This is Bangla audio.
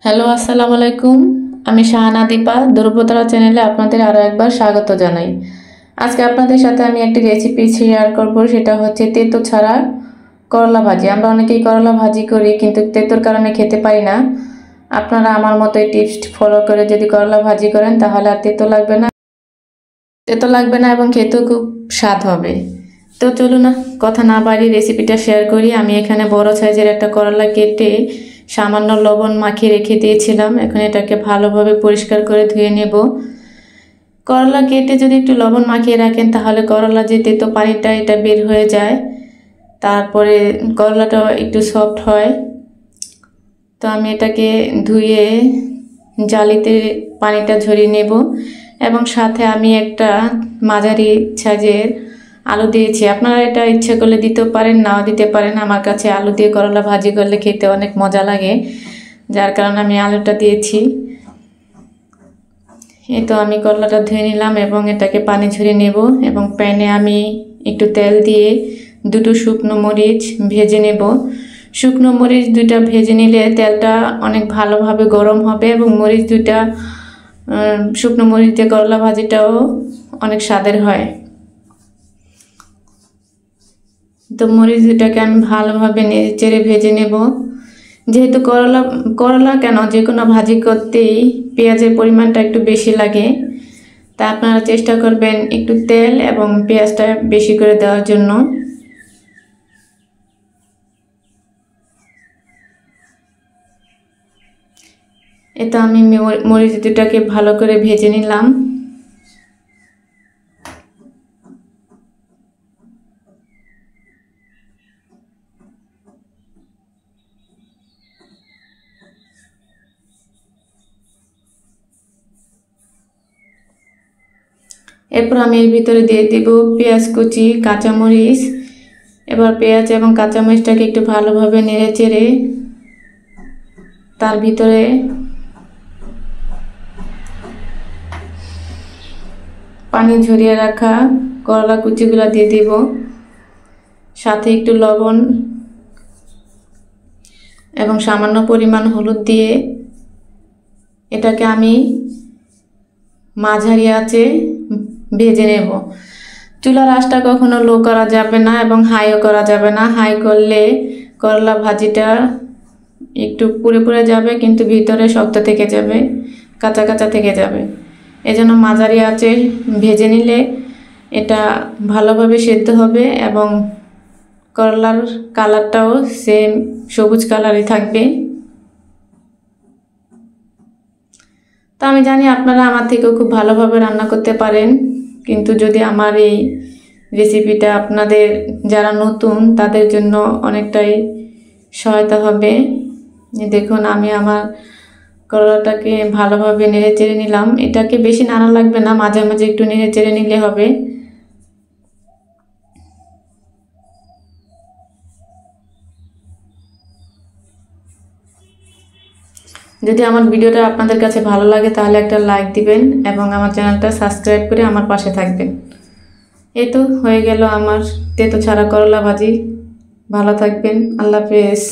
হ্যালো, আসসালামু আলাইকুম। আমি শাহানা দীপা ধ্রুবতারা চ্যানেলে আপনাদের আরও একবার স্বাগত জানাই। আজকে আপনাদের সাথে আমি একটি রেসিপি শেয়ার করব, সেটা হচ্ছে তেঁতো ছাড়া করলা ভাজি। আমরা অনেকেই করলা ভাজি করি, কিন্তু তেঁতোর কারণে খেতে পারি না। আপনারা আমার মতো এই টিপস ফলো করে যদি করলা ভাজি করেন তাহলে আর তেঁতো লাগবে না এবং খেতেও খুব স্বাদ হবে। তো চলুন না কথা না বাড়িয়ে রেসিপিটা শেয়ার করি। আমি এখানে বড় সাইজের একটা করলা কেটে সামান্য লবণ মাখিয়ে রেখে দিয়েছিলাম। এখন এটাকে ভালোভাবে পরিষ্কার করে ধুয়ে নেব। করলা কেটে যদি একটু লবণ মাখিয়ে রাখেন তাহলে করলা যে তেতো পানিটা এটা বের হয়ে যায়, তারপরে করলাটা একটু সফট হয়। তো আমি এটাকে ধুয়ে জালিতে পানিটা ঝরিয়ে নেব এবং সাথে আমি একটা মাঝারি সাইজের আলু দিয়েছি। আপনারা এটা ইচ্ছে করলে দিতেও পারেন, নাও দিতে পারেন। আমার কাছে আলু দিয়ে করলা ভাজি করলে খেতে অনেক মজা লাগে, যার কারণে আমি আলুটা দিয়েছি। এই তো আমি করলাটা ধুয়ে নিলাম এবং এটাকে পানি ঝরিয়ে নেব এবং প্যানে আমি একটু তেল দিয়ে দুটো শুকনো মরিচ ভেজে নেব। শুকনো মরিচ দুইটা ভেজে নিলে তেলটা অনেক ভালোভাবে গরম হবে এবং মরিচ দুইটা শুকনো মরিচ দিয়ে করলা ভাজিটাও অনেক স্বাদের হয়। তো মরিচ দুটাকে আমি ভালোভাবে নেড়ে ভেজে নেব। যেহেতু করলা কেন যে কোনো ভাজি করতেই পেঁয়াজের পরিমাণটা একটু বেশি লাগে, তা আপনারা চেষ্টা করবেন একটু তেল এবং পেঁয়াজটা বেশি করে দেওয়ার জন্য। এটা আমি মরিচ দুটাকে ভালো করে ভেজে নিলাম। এরপর আমি এর ভিতরে দিয়ে দিব পেঁয়াজ কুচি, কাঁচামরিচ। এবার পেঁয়াজ এবং কাঁচামরিচটাকে একটু ভালোভাবে নেড়ে চেড়ে তার ভিতরে পানি ঝরিয়ে রাখা করলা কুচিগুলো দিয়ে দিব, সাথে একটু লবণ এবং সামান্য পরিমাণ হলুদ দিয়ে এটাকে আমি মাঝারি আঁচে ভেজে নেব। চুলার আঁচটা কখনো লো করা যাবে না এবং হাইও করা যাবে না। হাই করলে করলা ভাজিটা একটু পুড়ে পুড়ে যাবে, কিন্তু ভিতরে শক্ত থেকে যাবে, কাঁচা কাঁচা থেকে যাবে। এজন্য মাঝারি আঁচে ভেজে নিলে এটা ভালোভাবে সেদ্ধ হবে এবং করলার কালারটাও সেম সবুজ কালারই থাকবে। তো আমি জানি আপনারা আমার থেকেও খুব ভালোভাবে রান্না করতে পারেন, কিন্তু যদি আমার এই রেসিপিটা আপনাদের যারা নতুন তাদের জন্য অনেকটাই সহায়তা হবে। দেখুন আমি আমার করলাটাকে ভালোভাবে নেড়ে চেড়ে নিলাম। এটাকে বেশি নাড়া লাগবে না, মাঝে মাঝে একটু নেড়ে চেড়ে নিলে হবে। যদি আমার ভিডিওটা আপনাদের কাছে ভালো লাগে তাহলে একটা লাইক দিবেন এবং আমার চ্যানেলটা সাবস্ক্রাইব করে আমার পাশে থাকবেন। এই তো হয়ে গেল আমার তেতো ছাড়া করলা ভাজি। ভালো থাকবেন। আল্লাহ হাফেজ।